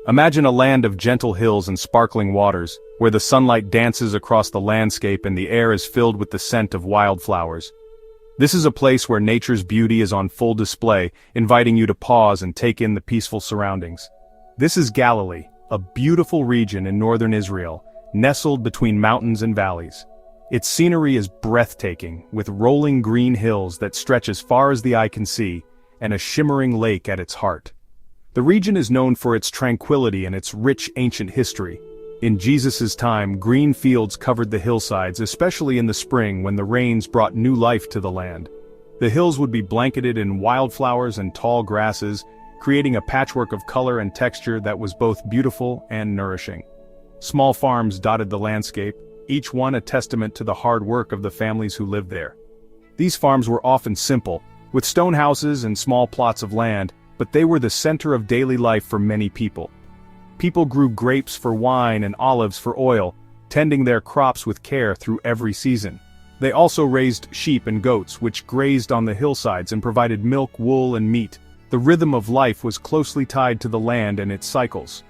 Imagine a land of gentle hills and sparkling waters, where the sunlight dances across the landscape and the air is filled with the scent of wildflowers. This is a place where nature's beauty is on full display, inviting you to pause and take in the peaceful surroundings. This is Galilee, a beautiful region in northern Israel, nestled between mountains and valleys. Its scenery is breathtaking, with rolling green hills that stretch as far as the eye can see, and a shimmering lake at its heart. The region is known for its tranquility and its rich ancient history. In Jesus' time, green fields covered the hillsides, especially in the spring when the rains brought new life to the land. The hills would be blanketed in wildflowers and tall grasses, creating a patchwork of color and texture that was both beautiful and nourishing. Small farms dotted the landscape, each one a testament to the hard work of the families who lived there. These farms were often simple, with stone houses and small plots of land, but they were the center of daily life for many people. People grew grapes for wine and olives for oil, tending their crops with care through every season. They also raised sheep and goats, which grazed on the hillsides and provided milk, wool, and meat. The rhythm of life was closely tied to the land and its cycles.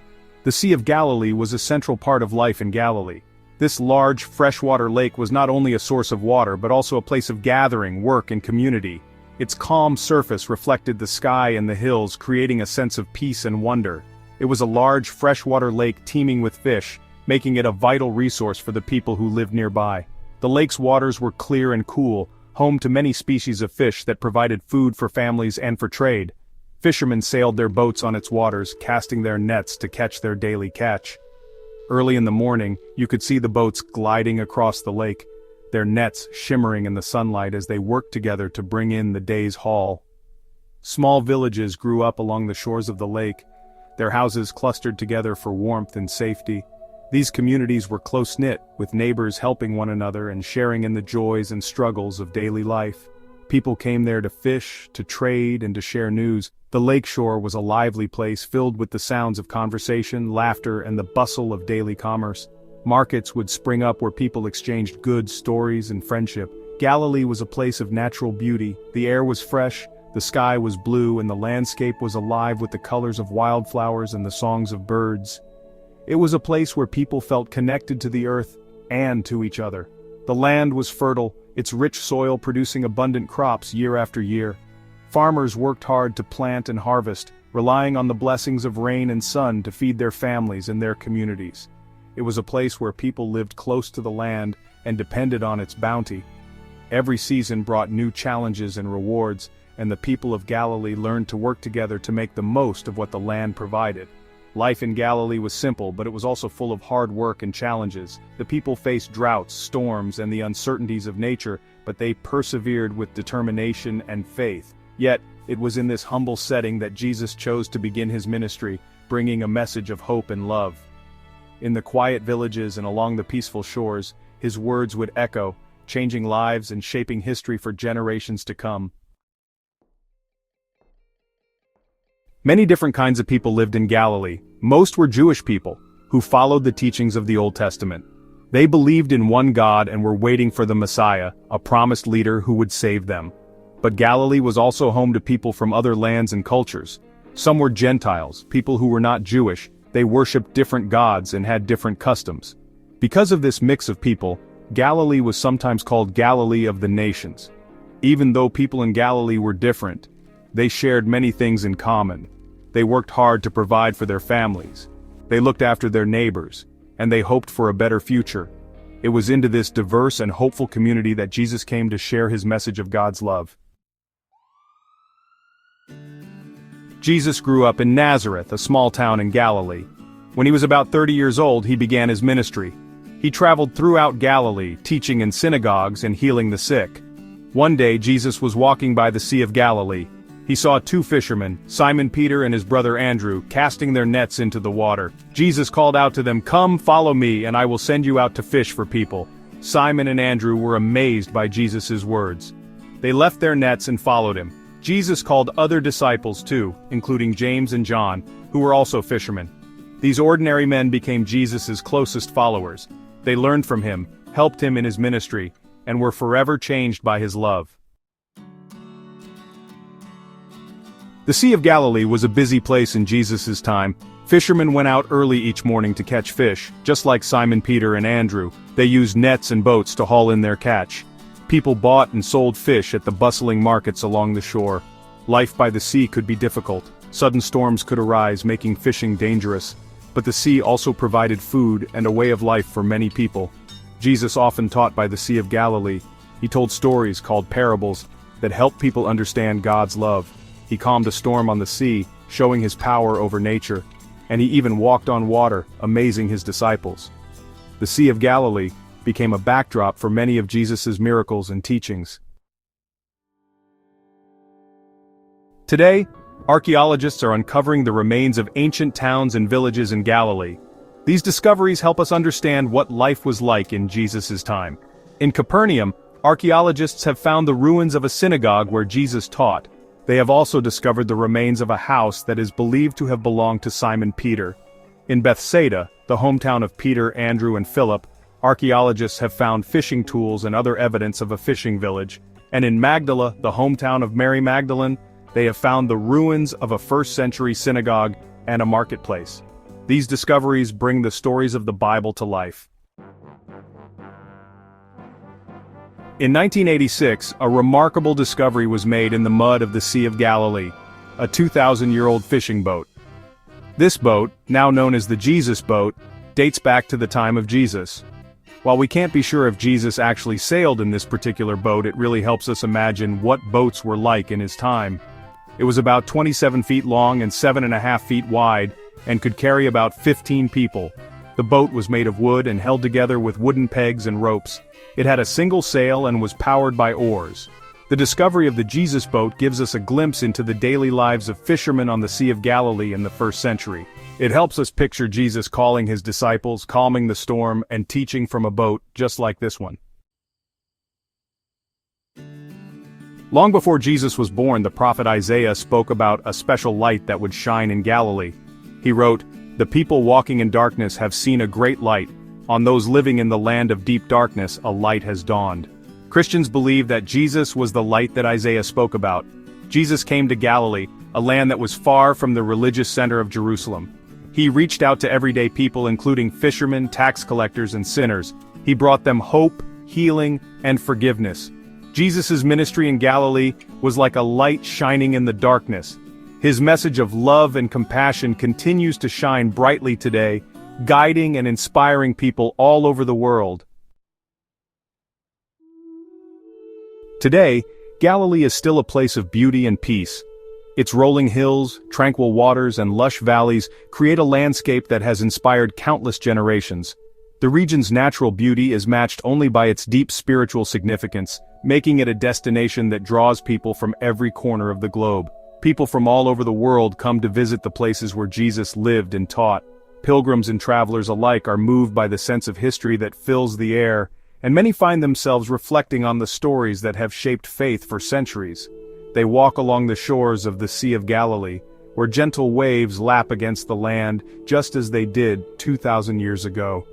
The Sea of Galilee was a central part of life in Galilee. This large, freshwater lake was not only a source of water but also a place of gathering, work, and community. Its calm surface reflected the sky and the hills, creating a sense of peace and wonder. It was a large freshwater lake teeming with fish, making it a vital resource for the people who lived nearby. The lake's waters were clear and cool, home to many species of fish that provided food for families and for trade. Fishermen sailed their boats on its waters, casting their nets to catch their daily catch. Early in the morning, you could see the boats gliding across the lake, their nets shimmering in the sunlight as they worked together to bring in the day's haul. Small villages grew up along the shores of the lake, their houses clustered together for warmth and safety. These communities were close-knit, with neighbors helping one another and sharing in the joys and struggles of daily life. People came there to fish, to trade, and to share news. The lakeshore was a lively place filled with the sounds of conversation, laughter, and the bustle of daily commerce. Markets would spring up where people exchanged goods, stories, and friendship. Galilee was a place of natural beauty. The air was fresh, the sky was blue, and the landscape was alive with the colors of wildflowers and the songs of birds. It was a place where people felt connected to the earth and to each other. The land was fertile, its rich soil producing abundant crops year after year. Farmers worked hard to plant and harvest, relying on the blessings of rain and sun to feed their families and their communities. It was a place where people lived close to the land and depended on its bounty. Every season brought new challenges and rewards, and the people of Galilee learned to work together to make the most of what the land provided. Life in Galilee was simple, but it was also full of hard work and challenges. The people faced droughts, storms, and the uncertainties of nature, but they persevered with determination and faith. Yet, it was in this humble setting that Jesus chose to begin his ministry, bringing a message of hope and love. In the quiet villages and along the peaceful shores, his words would echo, changing lives and shaping history for generations to come. Many different kinds of people lived in Galilee. Most were Jewish people, who followed the teachings of the Old Testament. They believed in one God and were waiting for the Messiah, a promised leader who would save them. But Galilee was also home to people from other lands and cultures. Some were Gentiles, people who were not Jewish. They worshipped different gods and had different customs. Because of this mix of people, Galilee was sometimes called Galilee of the nations. Even though people in Galilee were different, they shared many things in common. They worked hard to provide for their families. They looked after their neighbors, and they hoped for a better future. It was into this diverse and hopeful community that Jesus came to share his message of God's love. Jesus grew up in Nazareth, a small town in Galilee. When he was about 30 years old, he began his ministry. He traveled throughout Galilee, teaching in synagogues and healing the sick. One day, Jesus was walking by the Sea of Galilee. He saw two fishermen, Simon Peter and his brother Andrew, casting their nets into the water. Jesus called out to them, "Come, follow me, and I will send you out to fish for people." Simon and Andrew were amazed by Jesus' words. They left their nets and followed him. Jesus called other disciples too, including James and John, who were also fishermen. These ordinary men became Jesus' closest followers. They learned from him, helped him in his ministry, and were forever changed by his love. The Sea of Galilee was a busy place in Jesus' time, Fishermen went out early each morning to catch fish, just like Simon Peter and Andrew. They used nets and boats to haul in their catch. People bought and sold fish at the bustling markets along the shore. Life by the sea could be difficult. Sudden storms could arise, making fishing dangerous. But the sea also provided food and a way of life for many people. Jesus often taught by the Sea of Galilee. He told stories called parables that helped people understand God's love. He calmed a storm on the sea, showing his power over nature. And he even walked on water, amazing his disciples. The Sea of Galilee became a backdrop for many of Jesus' miracles and teachings. Today, archaeologists are uncovering the remains of ancient towns and villages in Galilee. These discoveries help us understand what life was like in Jesus' time. In Capernaum, archaeologists have found the ruins of a synagogue where Jesus taught. They have also discovered the remains of a house that is believed to have belonged to Simon Peter. In Bethsaida, the hometown of Peter, Andrew, and Philip, archaeologists have found fishing tools and other evidence of a fishing village. And in Magdala, the hometown of Mary Magdalene, they have found the ruins of a first-century synagogue and a marketplace. These discoveries bring the stories of the Bible to life. In 1986, a remarkable discovery was made in the mud of the Sea of Galilee, a 2,000-year-old fishing boat. This boat, now known as the Jesus boat, dates back to the time of Jesus. While we can't be sure if Jesus actually sailed in this particular boat, it really helps us imagine what boats were like in his time. It was about 27 feet long and 7.5 feet wide, and could carry about 15 people. The boat was made of wood and held together with wooden pegs and ropes. It had a single sail and was powered by oars. The discovery of the Jesus boat gives us a glimpse into the daily lives of fishermen on the Sea of Galilee in the first century. It helps us picture Jesus calling his disciples, calming the storm, and teaching from a boat just like this one. Long before Jesus was born, the prophet Isaiah spoke about a special light that would shine in Galilee. He wrote, "The people walking in darkness have seen a great light. On those living in the land of deep darkness, a light has dawned." Christians believe that Jesus was the light that Isaiah spoke about. Jesus came to Galilee, a land that was far from the religious center of Jerusalem. He reached out to everyday people, including fishermen, tax collectors, and sinners. He brought them hope, healing, and forgiveness. Jesus' ministry in Galilee was like a light shining in the darkness. His message of love and compassion continues to shine brightly today, guiding and inspiring people all over the world. Today, Galilee is still a place of beauty and peace. Its rolling hills, tranquil waters, and lush valleys create a landscape that has inspired countless generations. The region's natural beauty is matched only by its deep spiritual significance, making it a destination that draws people from every corner of the globe. People from all over the world come to visit the places where Jesus lived and taught. Pilgrims and travelers alike are moved by the sense of history that fills the air, and many find themselves reflecting on the stories that have shaped faith for centuries. They walk along the shores of the Sea of Galilee, where gentle waves lap against the land, just as they did 2,000 years ago.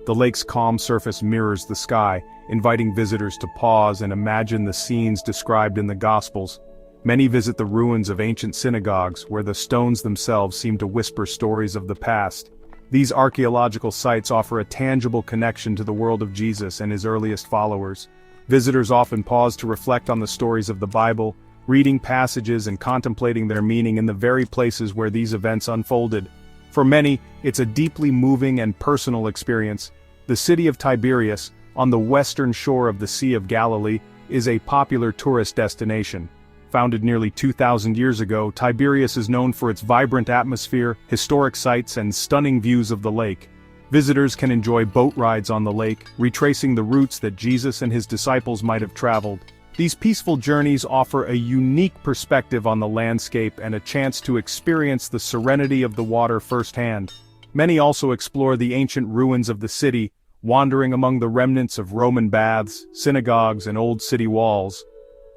The lake's calm surface mirrors the sky, inviting visitors to pause and imagine the scenes described in the Gospels. Many visit the ruins of ancient synagogues, where the stones themselves seem to whisper stories of the past. These archaeological sites offer a tangible connection to the world of Jesus and his earliest followers. Visitors often pause to reflect on the stories of the Bible, reading passages and contemplating their meaning in the very places where these events unfolded. For many, it's a deeply moving and personal experience. The city of Tiberias, on the western shore of the Sea of Galilee, is a popular tourist destination. Founded nearly 2,000 years ago, Tiberias is known for its vibrant atmosphere, historic sites, and stunning views of the lake. Visitors can enjoy boat rides on the lake, retracing the routes that Jesus and his disciples might have traveled. These peaceful journeys offer a unique perspective on the landscape and a chance to experience the serenity of the water firsthand. Many also explore the ancient ruins of the city, wandering among the remnants of Roman baths, synagogues, and old city walls.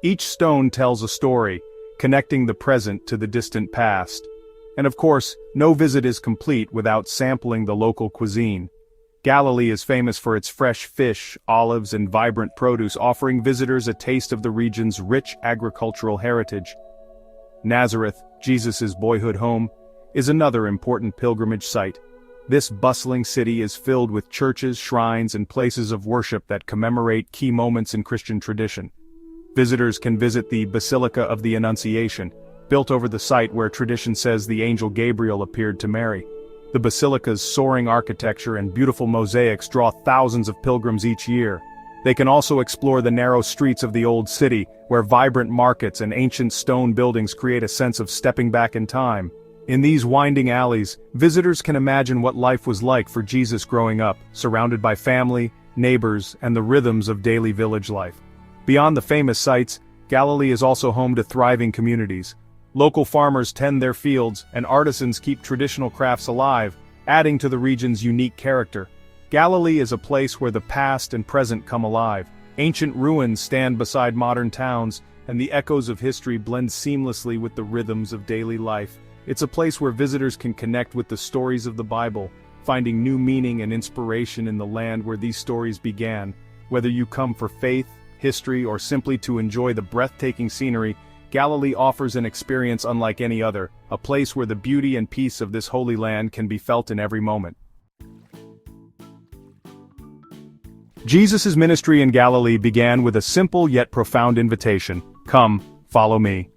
Each stone tells a story, connecting the present to the distant past. And of course, no visit is complete without sampling the local cuisine. Galilee is famous for its fresh fish, olives, and vibrant produce, offering visitors a taste of the region's rich agricultural heritage. Nazareth, Jesus' boyhood home, is another important pilgrimage site. This bustling city is filled with churches, shrines, and places of worship that commemorate key moments in Christian tradition. Visitors can visit the Basilica of the Annunciation, built over the site where tradition says the angel Gabriel appeared to Mary. The basilica's soaring architecture and beautiful mosaics draw thousands of pilgrims each year. They can also explore the narrow streets of the old city, where vibrant markets and ancient stone buildings create a sense of stepping back in time. In these winding alleys, visitors can imagine what life was like for Jesus growing up, surrounded by family, neighbors, and the rhythms of daily village life. Beyond the famous sites, Galilee is also home to thriving communities. Local farmers tend their fields, and artisans keep traditional crafts alive, adding to the region's unique character. Galilee is a place where the past and present come alive. Ancient ruins stand beside modern towns, and the echoes of history blend seamlessly with the rhythms of daily life. It's a place where visitors can connect with the stories of the Bible, finding new meaning and inspiration in the land where these stories began. Whether you come for faith, history, or simply to enjoy the breathtaking scenery, Galilee offers an experience unlike any other, a place where the beauty and peace of this holy land can be felt in every moment. Jesus' ministry in Galilee began with a simple yet profound invitation: "Come, follow me."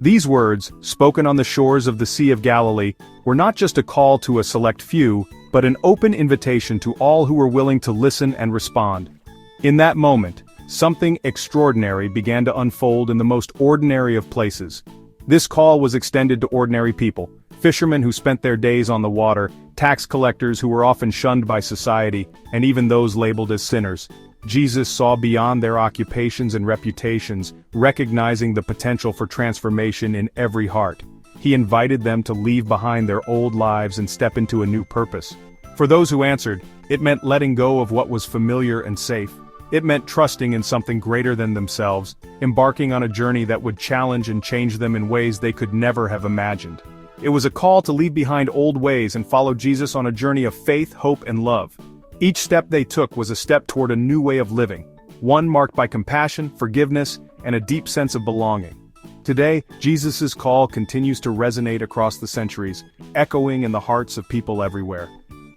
These words, spoken on the shores of the Sea of Galilee, were not just a call to a select few, but an open invitation to all who were willing to listen and respond. In that moment, something extraordinary began to unfold in the most ordinary of places. This call was extended to ordinary people, fishermen who spent their days on the water, tax collectors who were often shunned by society, and even those labeled as sinners. Jesus saw beyond their occupations and reputations, recognizing the potential for transformation in every heart. He invited them to leave behind their old lives and step into a new purpose. For those who answered, it meant letting go of what was familiar and safe. It meant trusting in something greater than themselves, embarking on a journey that would challenge and change them in ways they could never have imagined. It was a call to leave behind old ways and follow Jesus on a journey of faith, hope, and love. Each step they took was a step toward a new way of living, one marked by compassion, forgiveness, and a deep sense of belonging. Today, Jesus' call continues to resonate across the centuries, echoing in the hearts of people everywhere.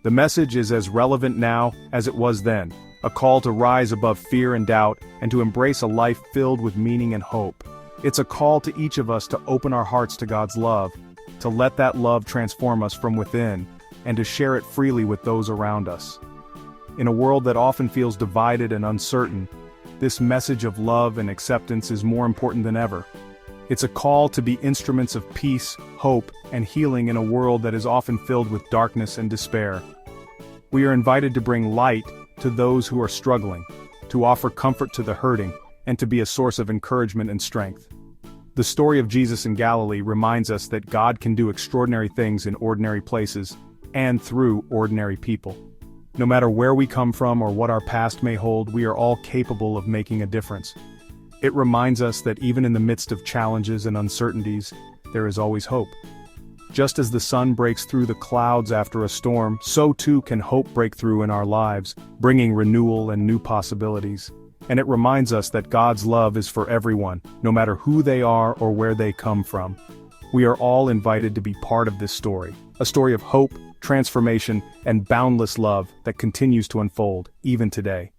The message is as relevant now as it was then. A call to rise above fear and doubt, and to embrace a life filled with meaning and hope. It's a call to each of us to open our hearts to God's love, to let that love transform us from within, and to share it freely with those around us. In a world that often feels divided and uncertain, this message of love and acceptance is more important than ever. It's a call to be instruments of peace, hope, and healing in a world that is often filled with darkness and despair. We are invited to bring light to those who are struggling, to offer comfort to the hurting, and to be a source of encouragement and strength. The story of Jesus in Galilee reminds us that God can do extraordinary things in ordinary places, and through ordinary people. No matter where we come from or what our past may hold, we are all capable of making a difference. It reminds us that even in the midst of challenges and uncertainties, there is always hope. Just as the sun breaks through the clouds after a storm, so too can hope break through in our lives, bringing renewal and new possibilities. And it reminds us that God's love is for everyone, no matter who they are or where they come from. We are all invited to be part of this story, a story of hope, transformation, and boundless love that continues to unfold, even today.